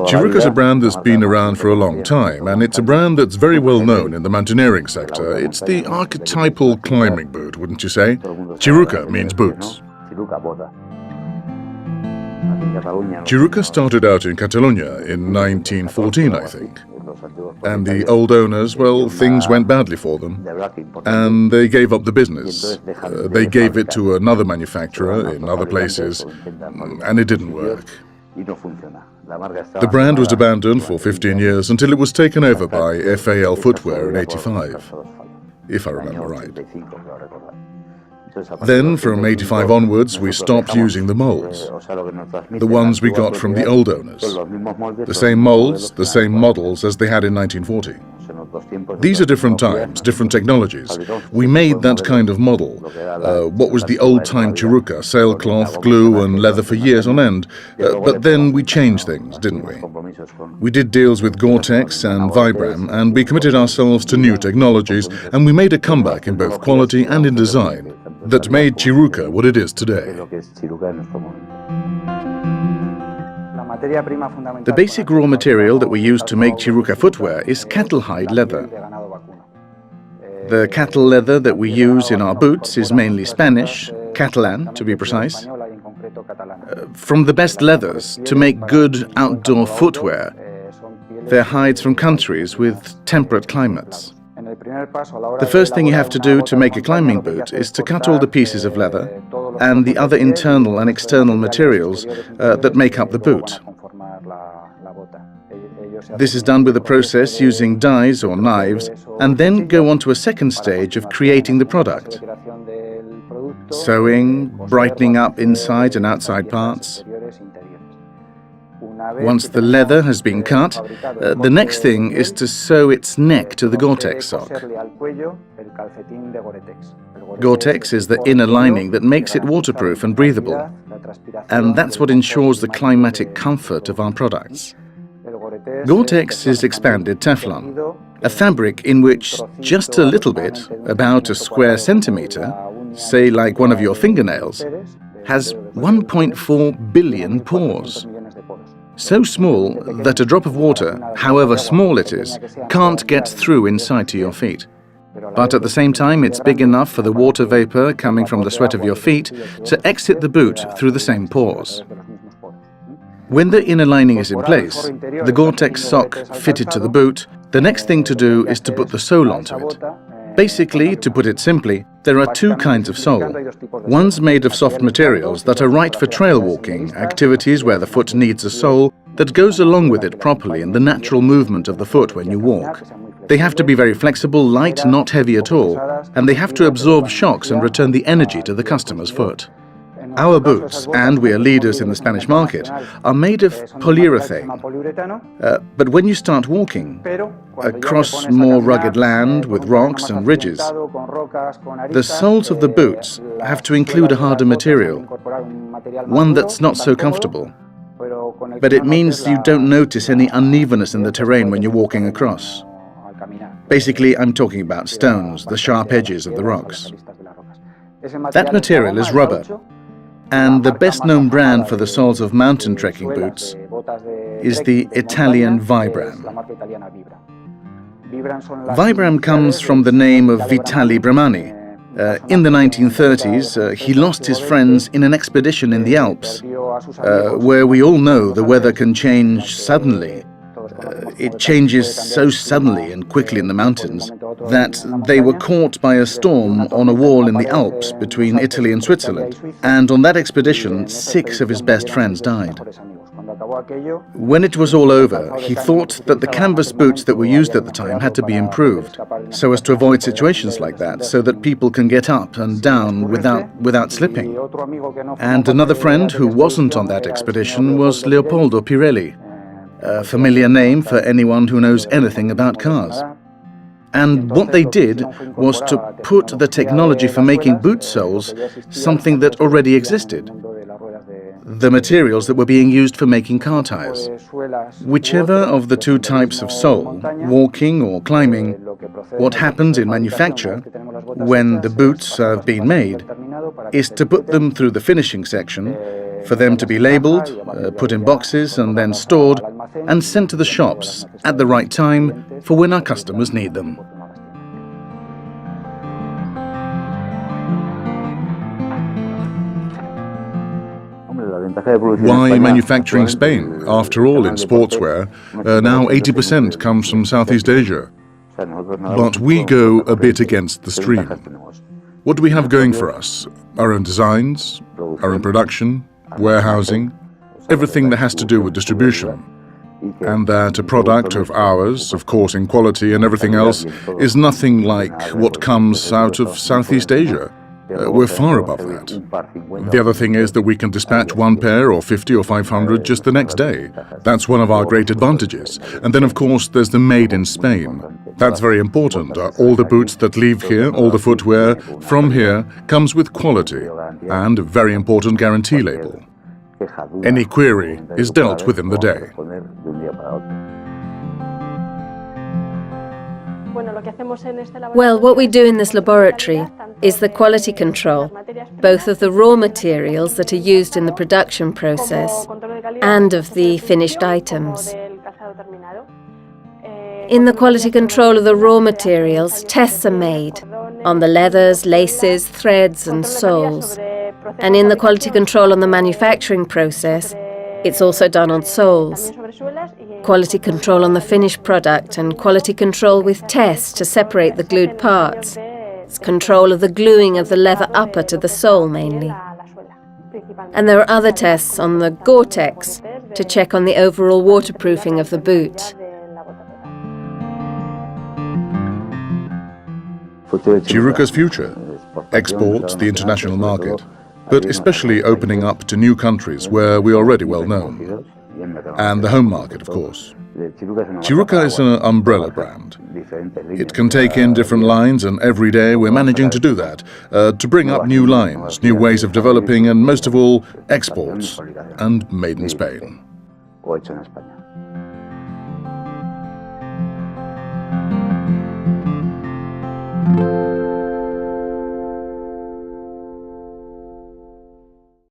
Chiruca is a brand that's been around for a long time, and it's a brand that's very well known in the mountaineering sector. It's the archetypal climbing boot, wouldn't you say? Chiruca means boots. Chiruca started out in Catalonia in 1914, I think. And the old owners, well, things went badly for them, and they gave up the business. They gave it to another manufacturer in other places, and it didn't work. The brand was abandoned for 15 years until it was taken over by FAL Footwear in '85, if I remember right. Then, from '85 onwards, we stopped using the molds, the ones we got from the old owners. The same molds, the same models as they had in 1940. These are different times, different technologies. We made that kind of model, what was the old-time Chiruca, sailcloth, glue and leather for years on end. But then we changed things, didn't we? We did deals with Gore-Tex and Vibram, and we committed ourselves to new technologies, and we made a comeback in both quality and in design that made Chiruca what it is today. The basic raw material that we use to make Chiruca footwear is cattle hide leather. The cattle leather that we use in our boots is mainly Spanish, Catalan to be precise. From the best leathers to make good outdoor footwear, they're hides from countries with temperate climates. The first thing you have to do to make a climbing boot is to cut all the pieces of leather and the other internal and external materials that make up the boot. This is done with a process using dies or knives, and then go on to a second stage of creating the product. Sewing, brightening up inside and outside parts. Once the leather has been cut, the next thing is to sew its neck to the Gore-Tex sock. Gore-Tex is the inner lining that makes it waterproof and breathable, and that's what ensures the climatic comfort of our products. Gore-Tex is expanded Teflon, a fabric in which just a little bit, about a square centimeter, say like one of your fingernails, has 1.4 billion pores. So small that a drop of water, however small it is, can't get through inside to your feet. But at the same time, it's big enough for the water vapor coming from the sweat of your feet to exit the boot through the same pores. When the inner lining is in place, the Gore-Tex sock fitted to the boot, the next thing to do is to put the sole onto it. Basically, to put it simply, there are two kinds of sole. One's made of soft materials that are right for trail walking, activities where the foot needs a sole that goes along with it properly in the natural movement of the foot when you walk. They have to be very flexible, light, not heavy at all, and they have to absorb shocks and return the energy to the customer's foot. Our boots, and we are leaders in the Spanish market, are made of polyurethane. But when you start walking across more rugged land with rocks and ridges, the soles of the boots have to include a harder material, one that's not so comfortable. But it means you don't notice any unevenness in the terrain when you're walking across. Basically, I'm talking about stones, the sharp edges of the rocks. That material is rubber. And the best-known brand for the soles of mountain trekking boots is the Italian Vibram. Vibram comes from the name of Vitali Bramani. In the 1930s, he lost his friends in an expedition in the Alps, where we all know the weather can change suddenly. It changes so suddenly and quickly in the mountains that they were caught by a storm on a wall in the Alps between Italy and Switzerland, and on that expedition 6 of his best friends died. When it was all over, he thought that the canvas boots that were used at the time had to be improved, so as to avoid situations like that, so that people can get up and down without slipping. And another friend who wasn't on that expedition was Leopoldo Pirelli, a familiar name for anyone who knows anything about cars. And what they did was to put the technology for making boot soles something that already existed. The materials that were being used for making car tires. Whichever of the two types of sole, walking or climbing, what happens in manufacture, when the boots have been made, is to put them through the finishing section, for them to be labelled, put in boxes and then stored and sent to the shops at the right time for when our customers need them. Why manufacturing in Spain? After all, in sportswear, now 80% comes from Southeast Asia. But we go a bit against the stream. What do we have going for us? Our own designs, our own production, warehousing, everything that has to do with distribution. And that a product of ours, of course in quality and everything else, is nothing like what comes out of Southeast Asia. We're far above that. The other thing is that we can dispatch one pair or 50 or 500 just the next day. That's one of our great advantages. And then, of course, there's the made in Spain. That's very important. All the boots that leave here, all the footwear from here, comes with quality and a very important guarantee label. Any query is dealt with in the day. Well, what we do in this laboratory is the quality control, both of the raw materials that are used in the production process and of the finished items. In the quality control of the raw materials, tests are made on the leathers, laces, threads and soles. And in the quality control on the manufacturing process, it's also done on soles. Quality control on the finished product and quality control with tests to separate the glued parts. It's control of the gluing of the leather upper to the sole mainly. And there are other tests on the Gore-Tex to check on the overall waterproofing of the boot. Chiruca's future, exports, the international market, but especially opening up to new countries where we are already well known. And the home market, of course. Chiruca is an umbrella brand. It can take in different lines, and every day we're managing to do that, to bring up new lines, new ways of developing, and most of all, exports, and made in Spain.